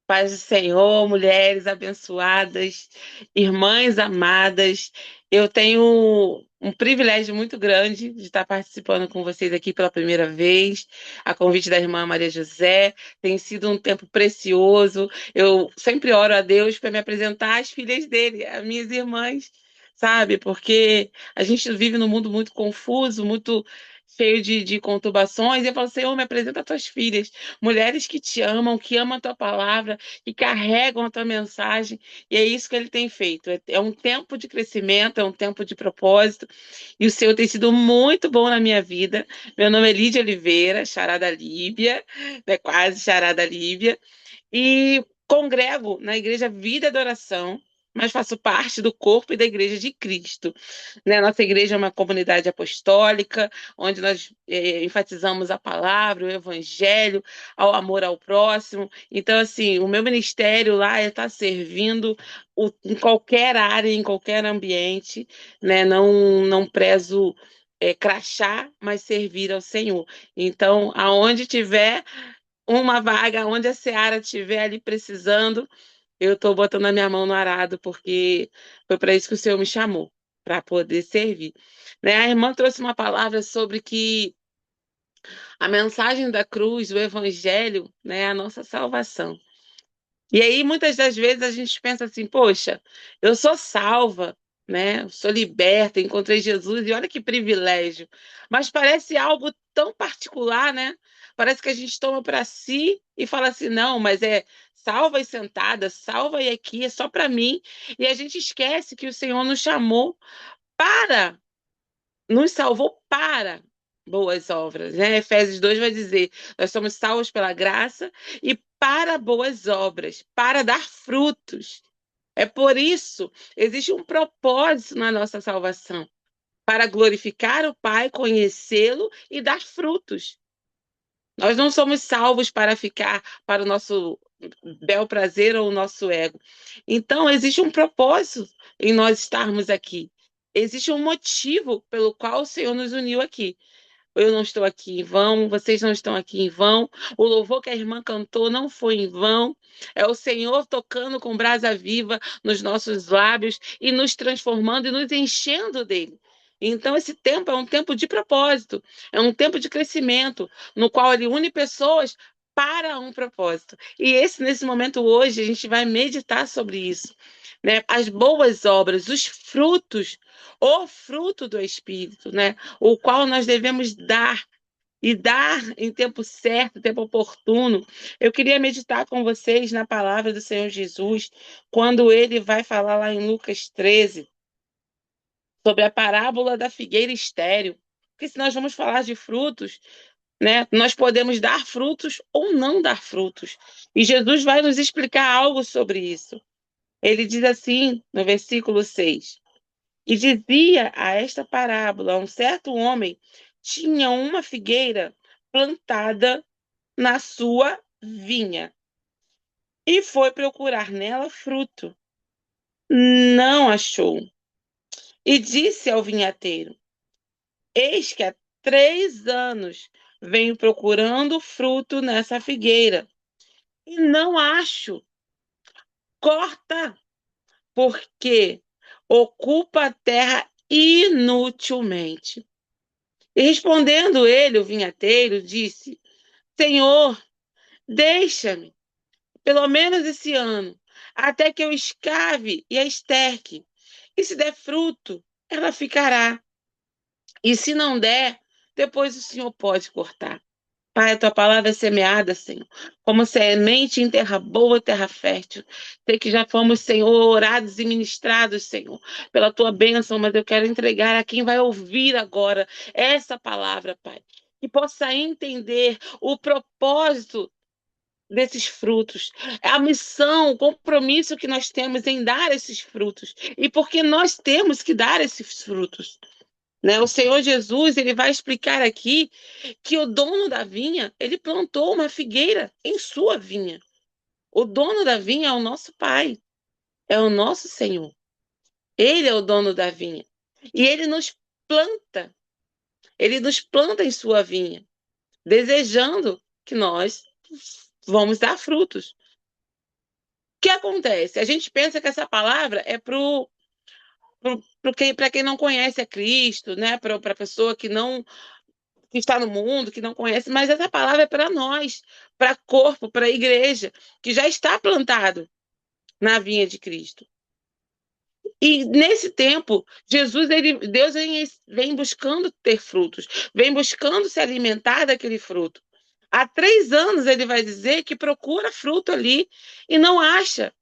Paz do Senhor, mulheres abençoadas, irmãs amadas, eu tenho um privilégio muito grande de estar participando com vocês aqui pela primeira vez, a convite da irmã Maria José. Tem sido um tempo precioso. Eu sempre oro a Deus para me apresentar às filhas dele, as minhas irmãs, sabe? Porque a gente vive num mundo muito confuso, muito cheio de conturbações. E eu falo, Senhor, me apresenta as tuas filhas, mulheres que amam a tua palavra, que carregam a tua mensagem, e é isso que ele tem feito. É um tempo de crescimento, é um tempo de propósito, e o Senhor tem sido muito bom na minha vida. Meu nome é Lídia Oliveira, Charada Líbia, né, quase Charada Líbia, e congrego na Igreja Vida e Adoração, mas faço parte do corpo e da Igreja de Cristo. Né? Nossa igreja é uma comunidade apostólica, onde nós enfatizamos a palavra, o evangelho, ao amor ao próximo. Então, assim, o meu ministério lá é estar servindo em qualquer área, em qualquer ambiente, né? Não prezo crachá, mas servir ao Senhor. Então, aonde tiver uma vaga, onde a seara estiver ali precisando, eu estou botando a minha mão no arado, porque foi para isso que o Senhor me chamou, para poder servir. Né? A irmã trouxe uma palavra sobre que a mensagem da cruz, o evangelho, né, é a nossa salvação. E aí, muitas das vezes, a gente pensa assim, poxa, eu sou salva, né? Eu sou liberta, encontrei Jesus, e olha que privilégio. Mas parece algo tão particular, né? Parece que a gente toma para si e fala assim, não, mas é salva e sentada, salva e aqui, é só para mim. E a gente esquece que o Senhor nos chamou para, nos salvou para boas obras, né? Efésios 2 vai dizer, nós somos salvos pela graça e para boas obras, para dar frutos. É por isso, existe um propósito na nossa salvação, para glorificar o Pai, conhecê-lo e dar frutos. Nós não somos salvos para ficar para o nosso bel prazer ou o nosso ego. Então, existe um propósito em nós estarmos aqui. Existe um motivo pelo qual o Senhor nos uniu aqui. Eu não estou aqui em vão, vocês não estão aqui em vão. O louvor que a irmã cantou não foi em vão. É o Senhor tocando com brasa viva nos nossos lábios e nos transformando e nos enchendo dele. Então, esse tempo é um tempo de propósito, é um tempo de crescimento, no qual ele une pessoas para um propósito. E nesse momento hoje, a gente vai meditar sobre isso. Né? As boas obras, os frutos, o fruto do Espírito, né? O qual nós devemos dar e dar em tempo certo, tempo oportuno. Eu queria meditar com vocês na palavra do Senhor Jesus, quando ele vai falar lá em Lucas 13 sobre a parábola da figueira estéril. Porque se nós vamos falar de frutos, né, nós podemos dar frutos ou não dar frutos. E Jesus vai nos explicar algo sobre isso. Ele diz assim, no versículo 6: e dizia a esta parábola: um certo homem tinha uma figueira plantada na sua vinha e foi procurar nela fruto. Não achou. E disse ao vinhateiro: eis que há 3 anos venho procurando fruto nessa figueira e não acho. Corta, porque ocupa a terra inutilmente. E respondendo ele, o vinhateiro, disse: Senhor, deixa-me, pelo menos esse ano, até que eu escave e a esterque. E se der fruto, ela ficará. E se não der, depois o Senhor pode cortar. Pai, a tua palavra é semeada, Senhor, como semente em terra boa, terra fértil. Sei que já fomos, Senhor, orados e ministrados, Senhor, pela tua bênção, mas eu quero entregar a quem vai ouvir agora essa palavra, Pai. Que possa entender o propósito desses frutos, a missão, o compromisso que nós temos em dar esses frutos. E porque nós temos que dar esses frutos. Né? O Senhor Jesus, ele vai explicar aqui que o dono da vinha, ele plantou uma figueira em sua vinha. O dono da vinha é o nosso Pai, é o nosso Senhor. Ele é o dono da vinha. E planta, ele nos planta em sua vinha, desejando que nós vamos dar frutos. que acontece? A gente pensa que essa palavra é para quem não conhece a Cristo, né? Para a pessoa que está no mundo, que não conhece, mas essa palavra é para nós, para corpo, para a igreja, que já está plantado na vinha de Cristo. E nesse tempo, Deus vem buscando ter frutos, vem buscando se alimentar daquele fruto. Há 3 anos ele vai dizer que procura fruto ali e não acha.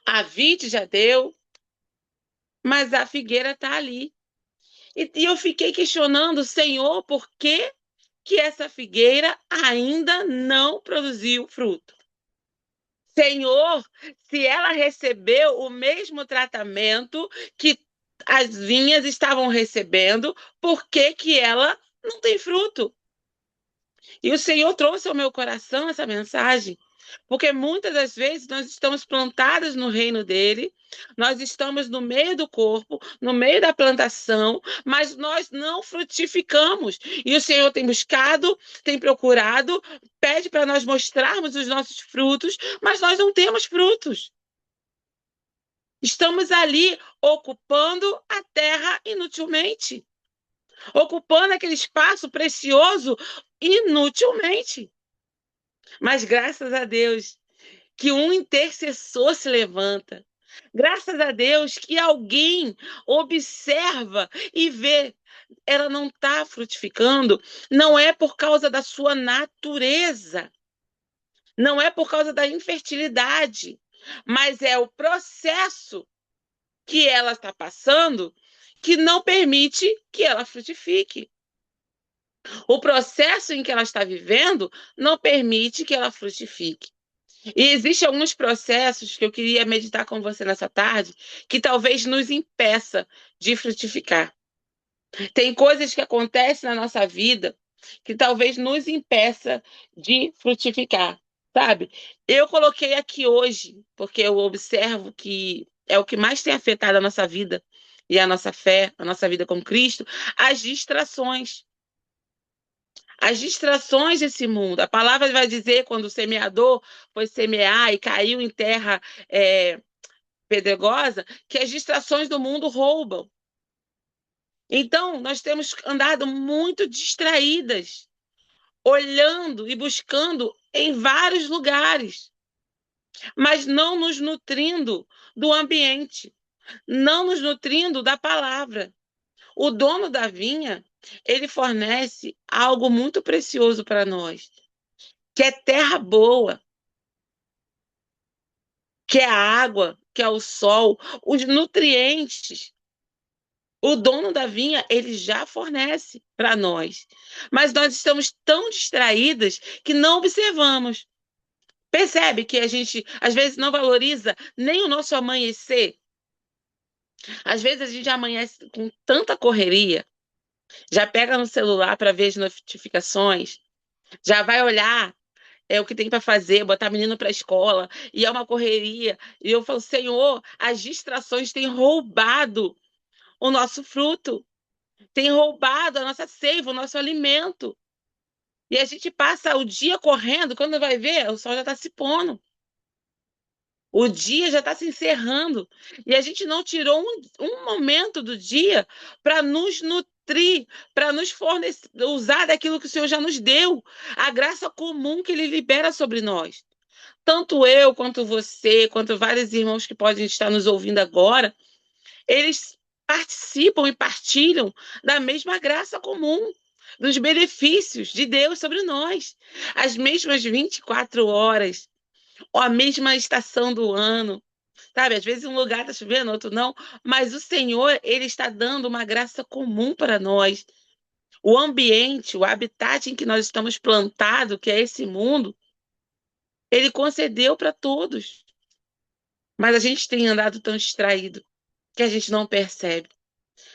A vide já deu, mas a figueira está ali. E eu fiquei questionando, Senhor, por que essa figueira ainda não produziu fruto? Senhor, se ela recebeu o mesmo tratamento que as vinhas estavam recebendo, por que ela não tem fruto? E o Senhor trouxe ao meu coração essa mensagem, porque muitas das vezes nós estamos plantadas no reino dele, nós estamos no meio do corpo, no meio da plantação, mas nós não frutificamos. E o Senhor tem buscado, tem procurado, pede para nós mostrarmos os nossos frutos, mas nós não temos frutos. Estamos ali ocupando a terra inutilmente, ocupando aquele espaço precioso inutilmente. Mas graças a Deus que um intercessor se levanta. Graças a Deus que alguém observa e vê. Ela não está frutificando, não é por causa da sua natureza, não é por causa da infertilidade, mas é o processo que ela está passando que não permite que ela frutifique. O processo em que ela está vivendo não permite que ela frutifique. E existem alguns processos que eu queria meditar com você nessa tarde, que talvez nos impeça de frutificar. Tem coisas que acontecem na nossa vida que talvez nos impeça de frutificar, sabe? Eu coloquei aqui hoje, porque eu observo que é o que mais tem afetado a nossa vida e a nossa fé, a nossa vida com Cristo, as distrações. As distrações desse mundo. A palavra vai dizer, quando o semeador foi semear e caiu em terra pedregosa, que as distrações do mundo roubam. Então, nós temos andado muito distraídas, olhando e buscando em vários lugares, mas não nos nutrindo do ambiente, não nos nutrindo da palavra. O dono da vinha, ele fornece algo muito precioso para nós, que é terra boa, que é a água, que é o sol, os nutrientes. O dono da vinha, ele já fornece para nós. Mas nós estamos tão distraídas que não observamos. Percebe que a gente, às vezes, não valoriza nem o nosso amanhecer? Às vezes, a gente amanhece com tanta correria, já pega no celular para ver as notificações, já vai olhar o que tem para fazer, botar menino para a escola, e é uma correria. E eu falo, Senhor, as distrações têm roubado o nosso fruto, têm roubado a nossa seiva, o nosso alimento. E a gente passa o dia correndo, quando vai ver, o sol já está se pondo. O dia já está se encerrando. E a gente não tirou um momento do dia para nos nutrir, para nos fornecer, usar daquilo que o Senhor já nos deu, a graça comum que Ele libera sobre nós. Tanto eu, quanto você, quanto vários irmãos que podem estar nos ouvindo agora, eles participam e partilham da mesma graça comum, dos benefícios de Deus sobre nós. As mesmas 24 horas, ou a mesma estação do ano, sabe? Às vezes um lugar está chovendo, outro não, mas o Senhor, ele está dando uma graça comum para nós. O ambiente, o habitat em que nós estamos plantados, que é esse mundo, ele concedeu para todos. Mas a gente tem andado tão distraído que a gente não percebe.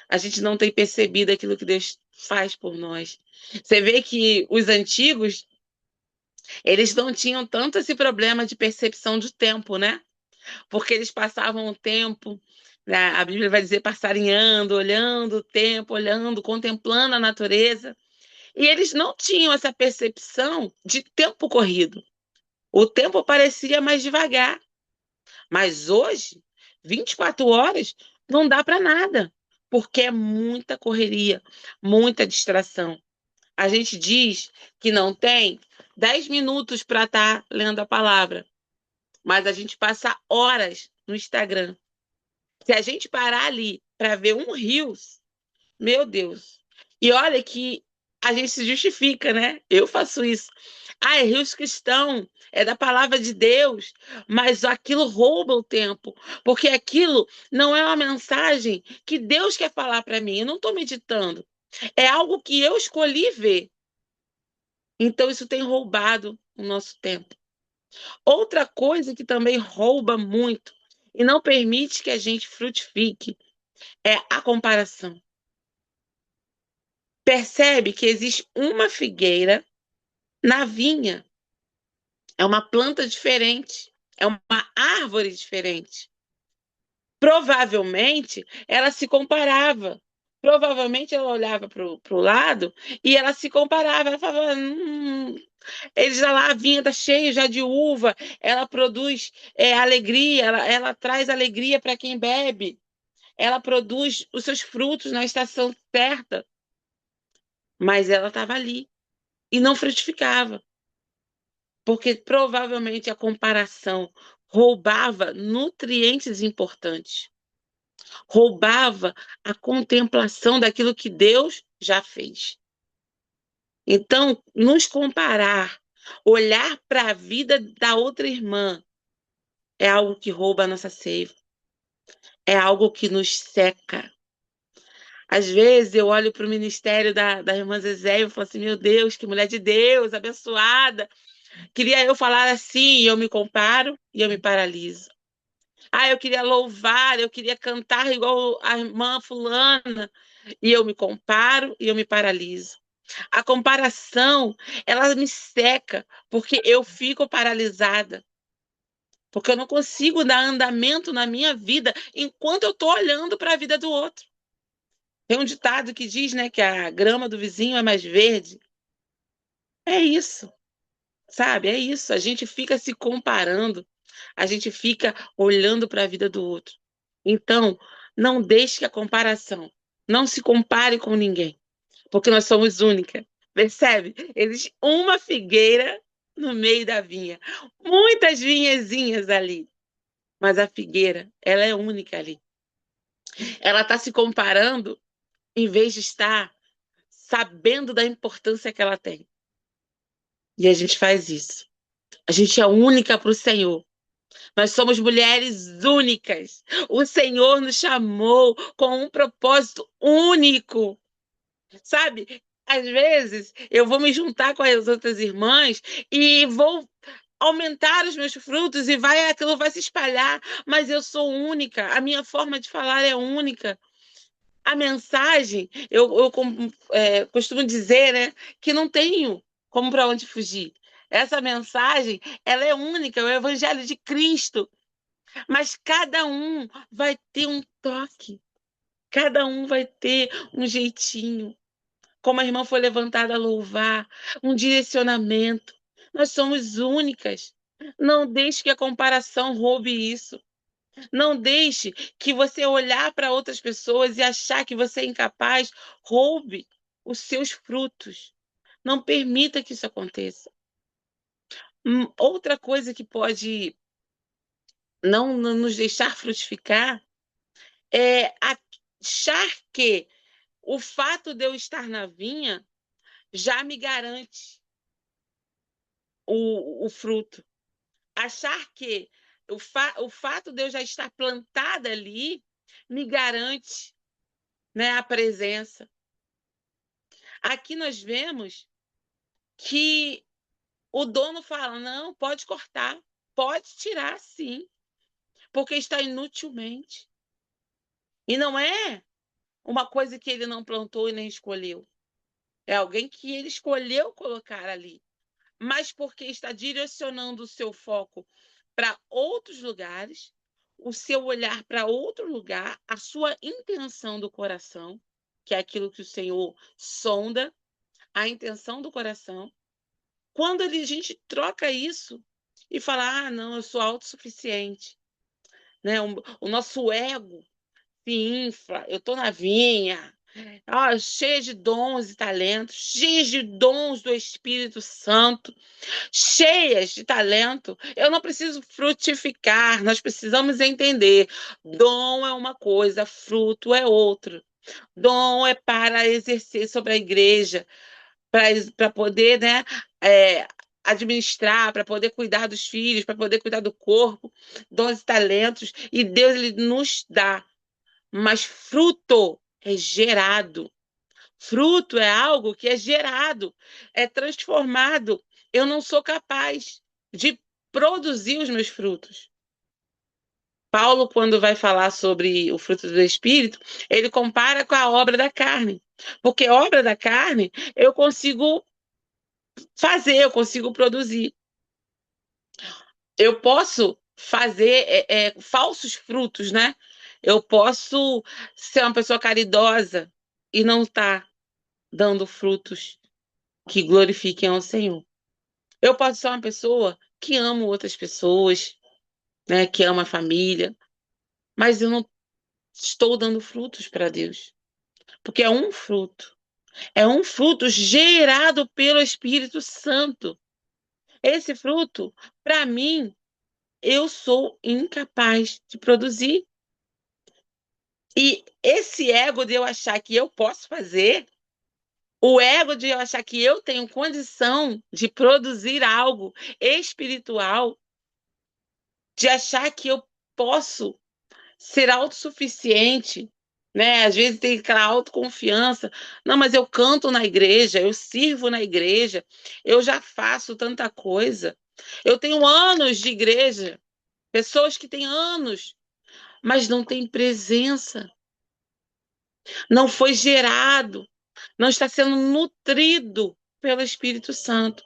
A gente não tem percebido aquilo que Deus faz por nós. Você vê que os antigos, eles não tinham tanto esse problema de percepção de tempo, né? Porque eles passavam o tempo, né? A Bíblia vai dizer passarinhando, olhando o tempo, olhando, contemplando a natureza. E eles não tinham essa percepção de tempo corrido. O tempo parecia mais devagar, mas hoje, 24 horas, não dá para nada, porque é muita correria, muita distração. A gente diz que não tem 10 minutos para estar lendo a palavra, mas a gente passa horas no Instagram. Se a gente parar ali para ver um Reels, meu Deus. E olha que a gente se justifica, né? Eu faço isso. Ah, é rios cristão, é da palavra de Deus, mas aquilo rouba o tempo, porque aquilo não é uma mensagem que Deus quer falar para mim. Eu não estou meditando. É algo que eu escolhi ver. Então, isso tem roubado o nosso tempo. Outra coisa que também rouba muito e não permite que a gente frutifique é a comparação. Percebe que existe uma figueira na vinha. É uma planta diferente, é uma árvore diferente. Provavelmente ela se comparava. Provavelmente ela olhava para o lado e ela se comparava. Ela falava: ele já lá, a vinha está cheia já de uva, ela produz alegria, ela traz alegria para quem bebe, ela produz os seus frutos na estação certa. Mas ela estava ali e não frutificava, porque provavelmente a comparação roubava nutrientes importantes, roubava a contemplação daquilo que Deus já fez. Então, nos comparar, olhar para a vida da outra irmã, é algo que rouba a nossa seiva, é algo que nos seca. Às vezes eu olho para o ministério da irmã Zezé e falo assim: meu Deus, que mulher de Deus, abençoada. Queria eu falar assim, e eu me comparo e eu me paraliso. Ah, eu queria louvar, eu queria cantar igual a irmã fulana, e eu me comparo e eu me paraliso. A comparação, ela me seca, porque eu fico paralisada, porque eu não consigo dar andamento na minha vida enquanto eu estou olhando para a vida do outro. Tem um ditado que diz, né, que a grama do vizinho é mais verde. É isso, sabe? É isso. A gente fica se comparando, a gente fica olhando para a vida do outro. Então, não deixe que a comparação, não se compare com ninguém, porque nós somos únicas. Percebe? Existe uma figueira no meio da vinha, muitas vinhezinhas ali, mas a figueira, ela é única ali. Ela está se comparando em vez de estar sabendo da importância que ela tem. E a gente faz isso. A gente é única para o Senhor. Nós somos mulheres únicas. O Senhor nos chamou com um propósito único. Sabe? Às vezes eu vou me juntar com as outras irmãs e vou aumentar os meus frutos e aquilo vai se espalhar, mas eu sou única, a minha forma de falar é única. A mensagem, eu costumo dizer, né, que não tenho como para onde fugir. Essa mensagem, ela é única, é o Evangelho de Cristo. Mas cada um vai ter um toque, cada um vai ter um jeitinho. Como a irmã foi levantada a louvar, um direcionamento. Nós somos únicas. Não deixe que a comparação roube isso. Não deixe que você olhar para outras pessoas e achar que você é incapaz roube os seus frutos. Não permita que isso aconteça. Outra coisa que pode não nos deixar frutificar é achar que o fato de eu estar na vinha já me garante o fruto. Achar que o fato de eu já estar plantada ali me garante, né, a presença. Aqui nós vemos que o dono fala: não, pode cortar, pode tirar sim, porque está inutilmente. E não é uma coisa que ele não plantou e nem escolheu. É alguém que ele escolheu colocar ali, mas porque está direcionando o seu foco para outros lugares, o seu olhar para outro lugar, a sua intenção do coração, que é aquilo que o Senhor sonda, a intenção do coração. Quando a gente troca isso, e falar: ah, não, eu sou autossuficiente. Né? O nosso ego se infla, eu estou na vinha, cheia de dons e talentos, cheias de dons do Espírito Santo, cheias de talento. Eu não preciso frutificar, nós precisamos entender. Dom é uma coisa, fruto é outro. Dom é para exercer sobre a igreja, para poder, né, é, administrar, para poder cuidar dos filhos, para poder cuidar do corpo, dons e talentos. E Deus ele nos dá, mas fruto é gerado. Fruto é algo que é gerado, é transformado. Eu não sou capaz de produzir os meus frutos. Paulo, quando vai falar sobre o fruto do Espírito, ele compara com a obra da carne. Porque a obra da carne eu consigo fazer, eu consigo produzir. Eu posso fazer falsos frutos, né? Eu posso ser uma pessoa caridosa e não estar dando frutos que glorifiquem ao Senhor. Eu posso ser uma pessoa que amo outras pessoas, né? Que ama a família, mas eu não estou dando frutos para Deus, porque é um fruto gerado pelo Espírito Santo. Esse fruto, para mim, eu sou incapaz de produzir. E esse ego de eu achar que eu posso fazer, o ego de eu achar que eu tenho condição de produzir algo espiritual, de achar que eu posso ser autossuficiente, né? Às vezes tem aquela autoconfiança. Não, mas eu canto na igreja, eu sirvo na igreja, eu já faço tanta coisa. Eu tenho anos de igreja, pessoas que têm anos, mas não têm presença, não foi gerado, não está sendo nutrido pelo Espírito Santo.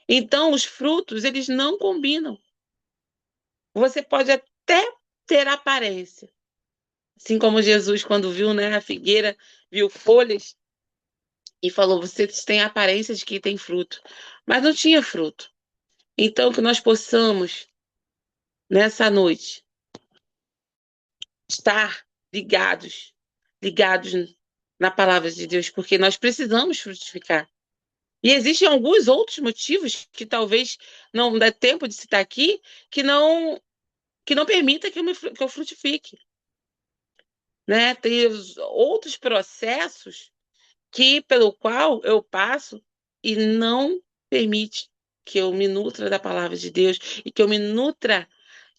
Então, os frutos, eles não combinam. Você pode até ter aparência, assim como Jesus, quando viu, né, a figueira, viu folhas e falou: vocês têm a aparência de que tem fruto, mas não tinha fruto. Então, que nós possamos, nessa noite, estar ligados na palavra de Deus, porque nós precisamos frutificar. E existem alguns outros motivos que talvez não dê tempo de citar aqui, que não permita que eu frutifique. Né? Tem os outros processos pelo qual eu passo e não permite que eu me nutra da palavra de Deus e que eu me nutra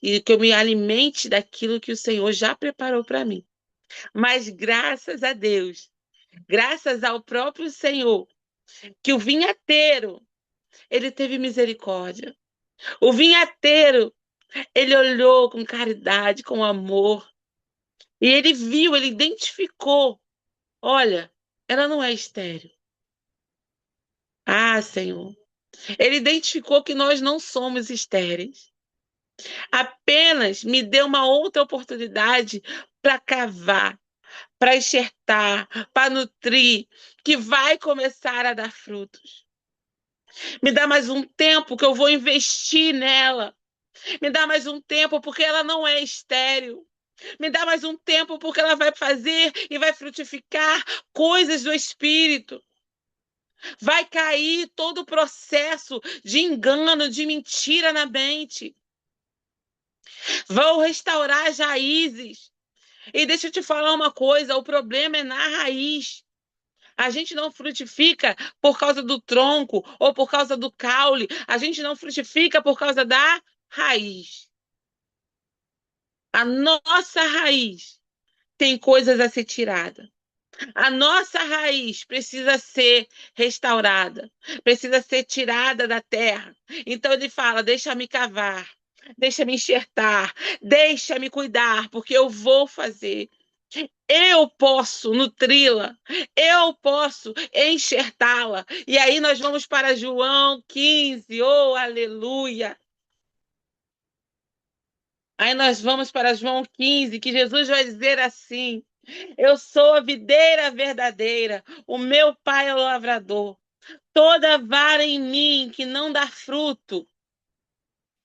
e que eu me alimente daquilo que o Senhor já preparou para mim. Mas graças a Deus, graças ao próprio Senhor, que o vinhateiro, ele teve misericórdia. O vinhateiro, ele olhou com caridade, com amor, e ele viu, ele identificou, olha, ela não é estéril. Ah, Senhor. Ele identificou que nós não somos estéreis. Apenas me deu uma outra oportunidade para cavar, para enxertar, para nutrir, que vai começar a dar frutos. Me dá mais um tempo que eu vou investir nela. Me dá mais um tempo porque ela não é estéril. Me dá mais um tempo porque ela vai fazer e vai frutificar coisas do Espírito. Vai cair todo o processo de engano, de mentira na mente. Vão restaurar as raízes. E deixa eu te falar uma coisa: o problema é na raiz. A gente não frutifica por causa do tronco ou por causa do caule. A gente não frutifica por causa da raiz. A nossa raiz tem coisas a ser tirada. A nossa raiz precisa ser restaurada, precisa ser tirada da terra. Então ele fala: deixa-me cavar, deixa-me enxertar, deixa-me cuidar, porque eu vou fazer. Eu posso nutri-la, eu posso enxertá-la. E aí nós vamos para João 15, oh aleluia! Aí nós vamos para João 15, que Jesus vai dizer assim: eu sou a videira verdadeira, o meu pai é o lavrador. Toda vara em mim que não dá fruto,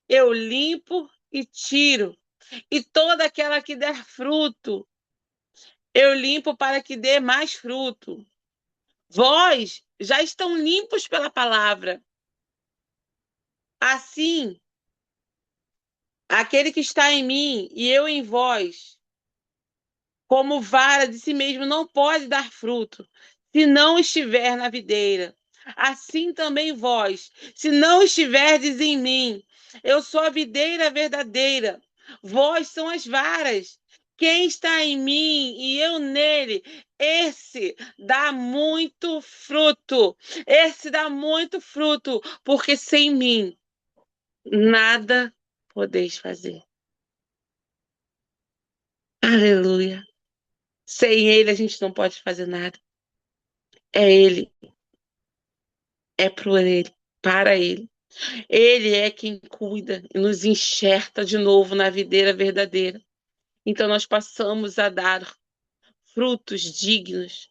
eu limpo e tiro. E toda aquela que der fruto, eu limpo para que dê mais fruto. Vós já estão limpos pela palavra. Assim, aquele que está em mim e eu em vós, como vara de si mesmo, não pode dar fruto, se não estiver na videira. Assim também vós, se não estiverdes em mim, eu sou a videira verdadeira, vós são as varas. Quem está em mim e eu nele, esse dá muito fruto. Esse dá muito fruto, porque sem mim nada podeis fazer. Aleluia. Sem ele a gente não pode fazer nada. É ele, é por ele, para ele. Ele é quem cuida e nos enxerta de novo na videira verdadeira. Então nós passamos a dar frutos dignos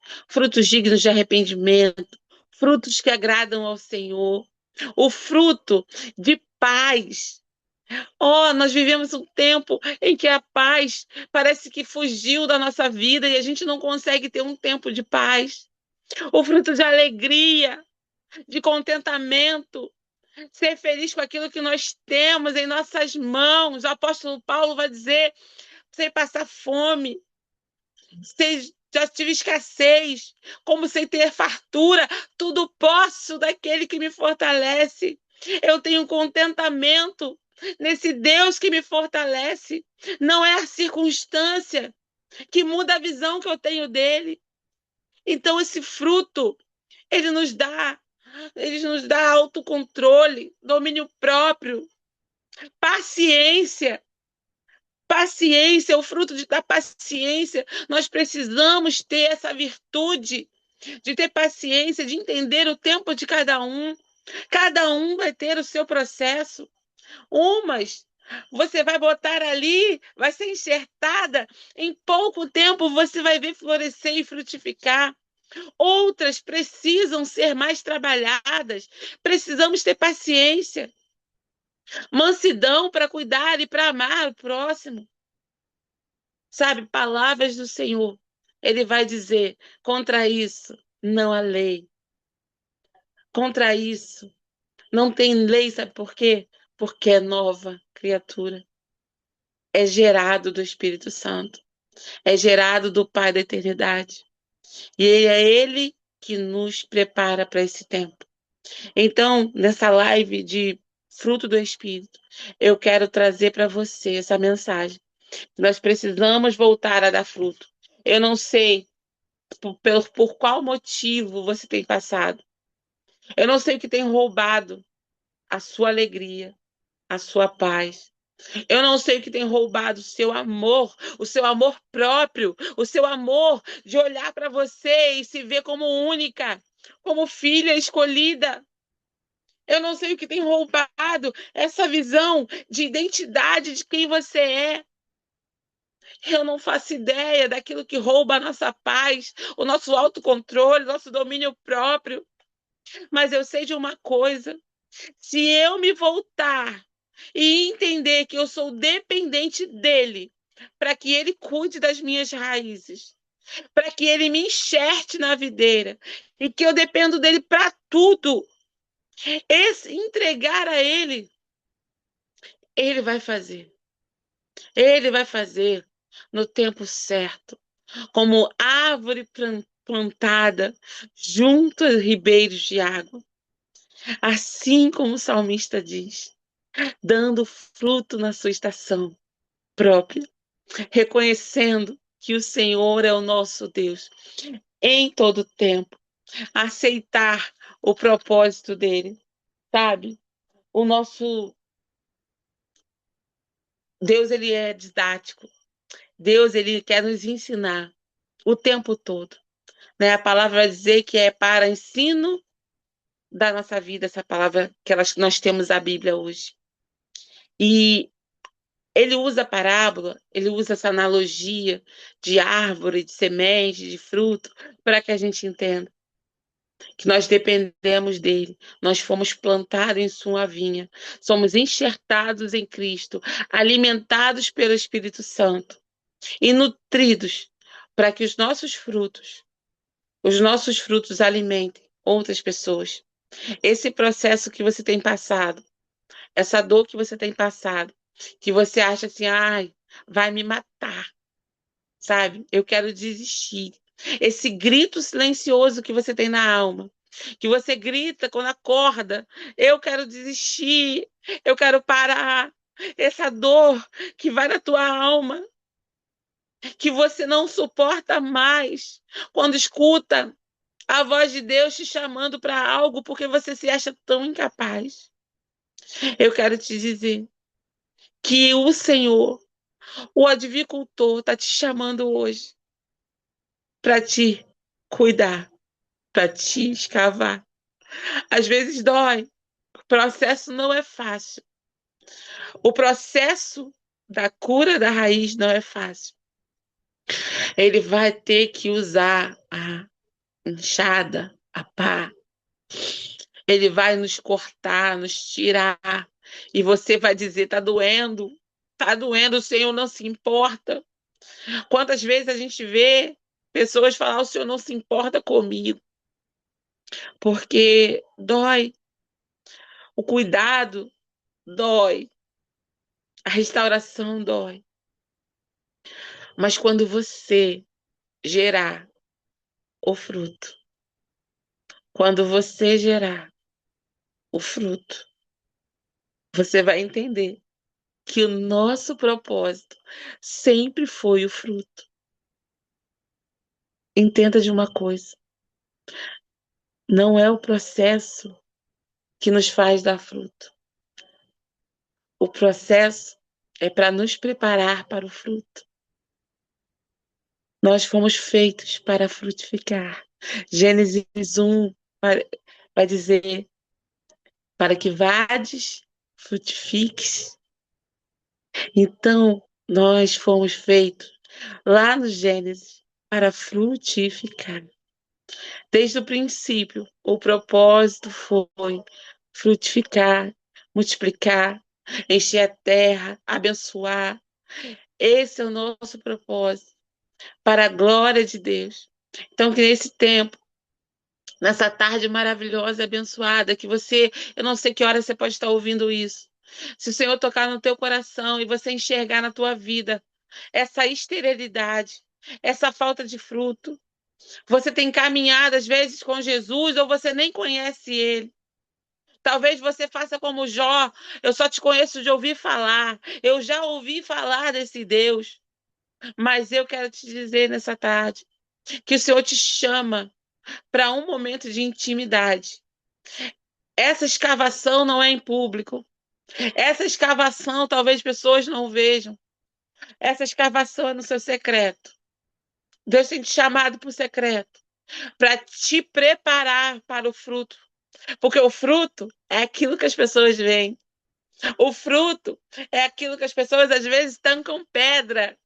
de arrependimento, frutos que agradam ao Senhor, o fruto de paz. Oh, nós vivemos um tempo em que a paz parece que fugiu da nossa vida e a gente não consegue ter um tempo de paz. O fruto de alegria, de contentamento, ser feliz com aquilo que nós temos em nossas mãos. O apóstolo Paulo vai dizer: sem passar fome, sem, já tive escassez, como sem ter fartura, tudo posso daquele que me fortalece. Eu tenho contentamento nesse Deus que me fortalece. Não é a circunstância que muda a visão que eu tenho dele. Então, esse fruto, ele nos dá autocontrole, domínio próprio, paciência. Paciência é o fruto da paciência. Nós precisamos ter essa virtude de ter paciência, de entender o tempo de cada um. Cada um vai ter o seu processo. Umas você vai botar ali, vai ser enxertada, em pouco tempo você vai ver florescer e frutificar. Outras precisam ser mais trabalhadas. Precisamos ter paciência, mansidão para cuidar e para amar o próximo. Sabe, palavras do Senhor. Ele vai dizer: contra isso não há lei. Contra isso não tem lei, sabe por quê? Porque é nova criatura. É gerado do Espírito Santo. É gerado do Pai da eternidade. E é Ele que nos prepara para esse tempo. Então, nessa live de fruto do Espírito, eu quero trazer para você essa mensagem. Nós precisamos voltar a dar fruto. Eu não sei por qual motivo você tem passado. Eu não sei o que tem roubado a sua alegria, a sua paz. Eu não sei o que tem roubado o seu amor próprio, o seu amor de olhar para você e se ver como única, como filha escolhida. Eu não sei o que tem roubado essa visão de identidade de quem você é. Eu não faço ideia daquilo que rouba a nossa paz, o nosso autocontrole, o nosso domínio próprio. Mas eu sei de uma coisa: se eu me voltar e entender que eu sou dependente dele, para que ele cuide das minhas raízes, para que ele me enxerte na videira, e que eu dependo dele para tudo, entregar a ele, ele vai fazer. Ele vai fazer no tempo certo, como árvore plantada junto a ribeiros de água. Assim como o salmista diz, dando fruto na sua estação própria, reconhecendo que o Senhor é o nosso Deus em todo tempo, aceitar o propósito dele, sabe? O nosso Deus, ele é didático. Deus, ele quer nos ensinar o tempo todo, né? A palavra vai dizer que é para ensino da nossa vida, essa palavra que nós temos a Bíblia hoje. E ele usa a parábola, ele usa essa analogia de árvore, de semente, de fruto, para que a gente entenda. que nós dependemos dele. Nós fomos plantados em sua vinha, somos enxertados em Cristo, alimentados pelo Espírito Santo e nutridos para que os nossos frutos alimentem outras pessoas. Esse processo que você tem passado, essa dor que você tem passado, que você acha assim, ai, vai me matar, sabe? Eu quero desistir. Esse grito silencioso que você tem na alma, que você grita quando acorda, eu quero desistir, eu quero parar. Essa dor que vai na tua alma, que você não suporta mais, quando escuta a voz de Deus te chamando para algo porque você se acha tão incapaz. Eu quero te dizer que o Senhor, o agricultor, está te chamando hoje para te cuidar, para te escavar. Às vezes dói, o processo não é fácil. O processo da cura da raiz não é fácil. Ele vai ter que usar a enxada, a pá. Ele vai nos cortar, nos tirar. E você vai dizer: tá doendo, o Senhor não se importa. Quantas vezes a gente vê pessoas falar: o Senhor não se importa comigo, porque dói, o cuidado dói, a restauração dói. Mas quando você gerar o fruto, quando você gerar o fruto, você vai entender que o nosso propósito sempre foi o fruto. Entenda de uma coisa: não é o processo que nos faz dar fruto. O processo é para nos preparar para o fruto. Nós fomos feitos para frutificar. Gênesis 1 vai dizer: para que vades, frutifiques. Então, nós fomos feitos lá no Gênesis para frutificar. Desde o princípio, o propósito foi frutificar, multiplicar, encher a terra, abençoar. Esse é o nosso propósito, para a glória de Deus. Então, que nesse tempo, nessa tarde maravilhosa e abençoada, que você, eu não sei que hora você pode estar ouvindo isso. Se o Senhor tocar no teu coração e você enxergar na tua vida essa esterilidade, essa falta de fruto, você tem caminhado às vezes com Jesus ou você nem conhece ele. Talvez você faça como Jó, eu só te conheço de ouvir falar. Eu já ouvi falar desse Deus, mas eu quero te dizer nessa tarde que o Senhor te chama para um momento de intimidade. Essa escavação não é em público. Essa escavação talvez pessoas não vejam. Essa escavação é no seu secreto. Deus tem te chamado para o secreto, para te preparar para o fruto. Porque o fruto é aquilo que as pessoas veem. O fruto é aquilo que as pessoas às vezes tancam pedra.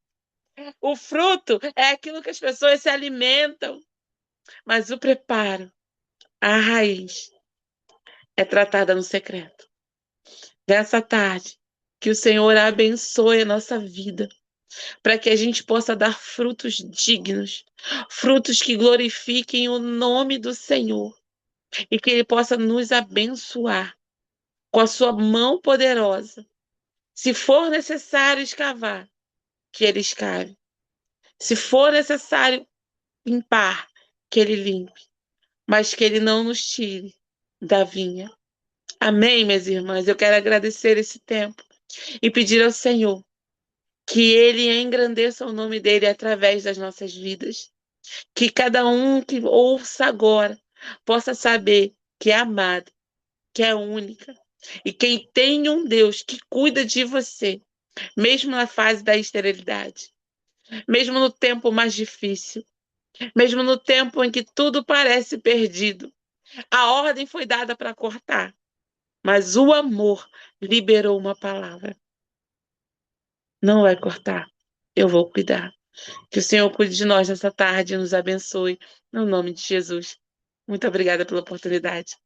O fruto é aquilo que as pessoas se alimentam. Mas o preparo, a raiz, é tratada no secreto. Nessa tarde, que o Senhor abençoe a nossa vida, para que a gente possa dar frutos dignos, frutos que glorifiquem o nome do Senhor e que Ele possa nos abençoar com a sua mão poderosa. Se for necessário escavar, que Ele escave. Se for necessário limpar, que Ele limpe, mas que Ele não nos tire da vinha. Amém, minhas irmãs? Eu quero agradecer esse tempo e pedir ao Senhor que Ele engrandeça o nome dEle através das nossas vidas. Que cada um que ouça agora possa saber que é amado, que é única. E quem tem um Deus que cuida de você, mesmo na fase da esterilidade, mesmo no tempo mais difícil, mesmo no tempo em que tudo parece perdido. A ordem foi dada para cortar, mas o amor liberou uma palavra. Não vai cortar, eu vou cuidar. Que o Senhor cuide de nós nessa tarde e nos abençoe. No nome de Jesus. Muito obrigada pela oportunidade.